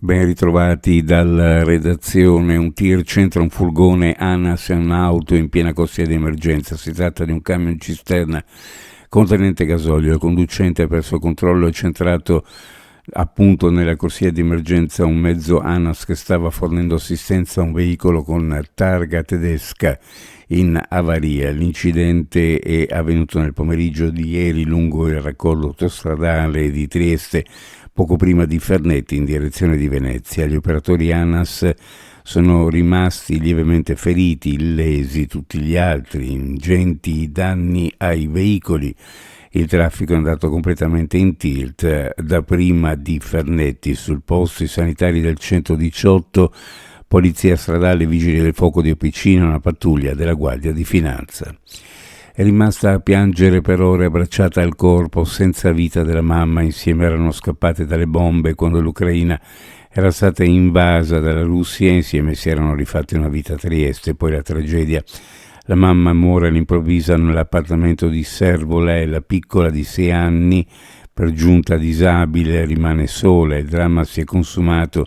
Ben ritrovati dalla redazione. Un tir centra un furgone ANAS e un'auto in piena corsia di emergenza. Si tratta di un camion cisterna contenente gasolio. Il conducente ha perso il controllo e centrato appunto nella corsia di emergenza un mezzo ANAS che stava fornendo assistenza a un veicolo con targa tedesca in avaria. L'incidente è avvenuto nel pomeriggio di ieri lungo il raccordo autostradale di Trieste, poco prima di Fernetti in direzione di Venezia. Gli operatori ANAS sono rimasti lievemente feriti, illesi tutti gli altri, ingenti danni ai veicoli. Il traffico è andato completamente in tilt da prima di Fernetti. Sul posto i sanitari del 118, polizia stradale, vigili del fuoco di Opicina, una pattuglia della Guardia di Finanza. È rimasta a piangere per ore abbracciata al corpo senza vita della mamma. Insieme erano scappate dalle bombe quando l'Ucraina era stata invasa dalla Russia, insieme si erano rifatti una vita a Trieste. Poi la tragedia. La mamma muore all'improvviso nell'appartamento di Servola e la piccola di 6 anni, per giunta disabile, rimane sola. Il dramma si è consumato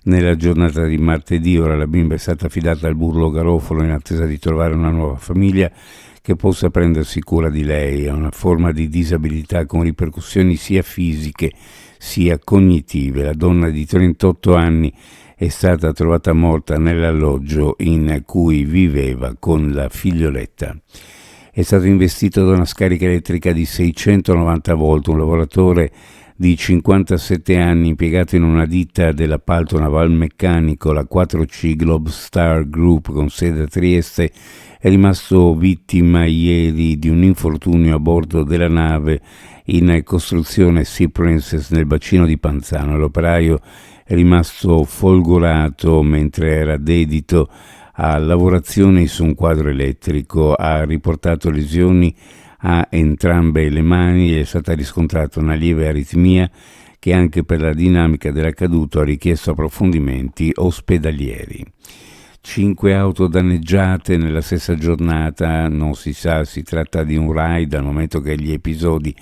nella giornata di martedì. Ora la bimba è stata affidata al Burlo Garofalo in attesa di trovare una nuova famiglia che possa prendersi cura di lei. È una forma di disabilità con ripercussioni sia fisiche sia cognitive. La donna di 38 anni è stata trovata morta nell'alloggio in cui viveva con la figlioletta. È stato investito da una scarica elettrica di 690 volt. Un lavoratore di 57 anni impiegato in una ditta dell'appalto navalmeccanico, la 4C Globestar Group con sede a Trieste, è rimasto vittima ieri di un infortunio a bordo della nave in costruzione Sea Princess nel bacino di Panzano. L'operaio è rimasto folgorato mentre era dedito a lavorazioni su un quadro elettrico. Ha riportato lesioni a entrambe le mani e è stata riscontrata una lieve aritmia che anche per la dinamica dell'accaduto ha richiesto approfondimenti ospedalieri. 5 auto danneggiate nella stessa giornata, non si sa, si tratta di un raid dal momento che gli episodi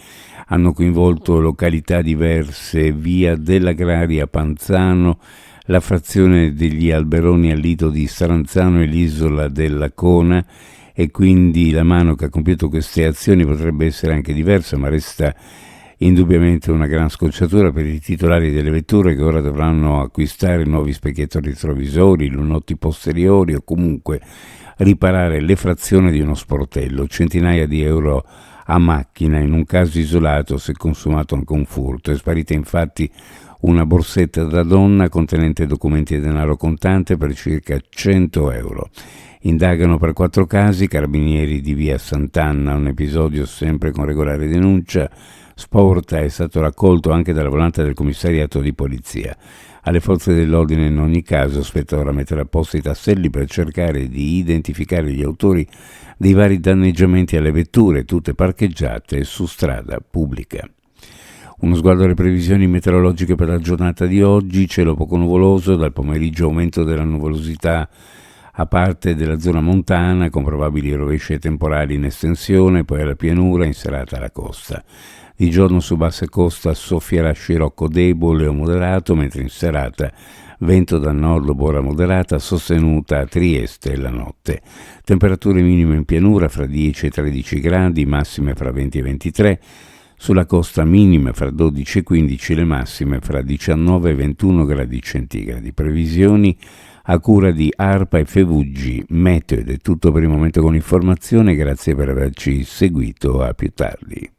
hanno coinvolto località diverse: via dell'Agraria, Panzano, la frazione degli Alberoni al Lido di Saranzano e l'isola della Cona, e quindi la mano che ha compiuto queste azioni potrebbe essere anche diversa, ma resta indubbiamente una gran scocciatura per i titolari delle vetture che ora dovranno acquistare nuovi specchietto retrovisori, lunotti posteriori o comunque riparare le frazioni di uno sportello. Centinaia di euro a macchina. In un caso isolato si è consumato anche un furto. È sparita infatti una borsetta da donna contenente documenti e denaro contante per circa 100 euro. Indagano per 4 casi, carabinieri di via Sant'Anna, un episodio sempre con regolare denuncia. Sporta è stato raccolto anche dalla volante del commissariato di polizia. Alle forze dell'ordine in ogni caso spetta ora mettere a posto i tasselli per cercare di identificare gli autori dei vari danneggiamenti alle vetture, tutte parcheggiate su strada pubblica. Uno sguardo alle previsioni meteorologiche per la giornata di oggi: cielo poco nuvoloso, dal pomeriggio aumento della nuvolosità a parte della zona montana con probabili rovesci e temporali in estensione, poi alla pianura, in serata alla costa. Di giorno su bassa costa soffierà scirocco debole o moderato, mentre in serata vento dal nord, bora moderata sostenuta a Trieste e la notte. Temperature minime in pianura fra 10 e 13 gradi, massime fra 20 e 23. Sulla costa minime fra 12 e 15, le massime fra 19 e 21 gradi centigradi. Previsioni a cura di ARPA e FVG Meteo. Ed è tutto per il momento con l'informazione, grazie per averci seguito, a più tardi.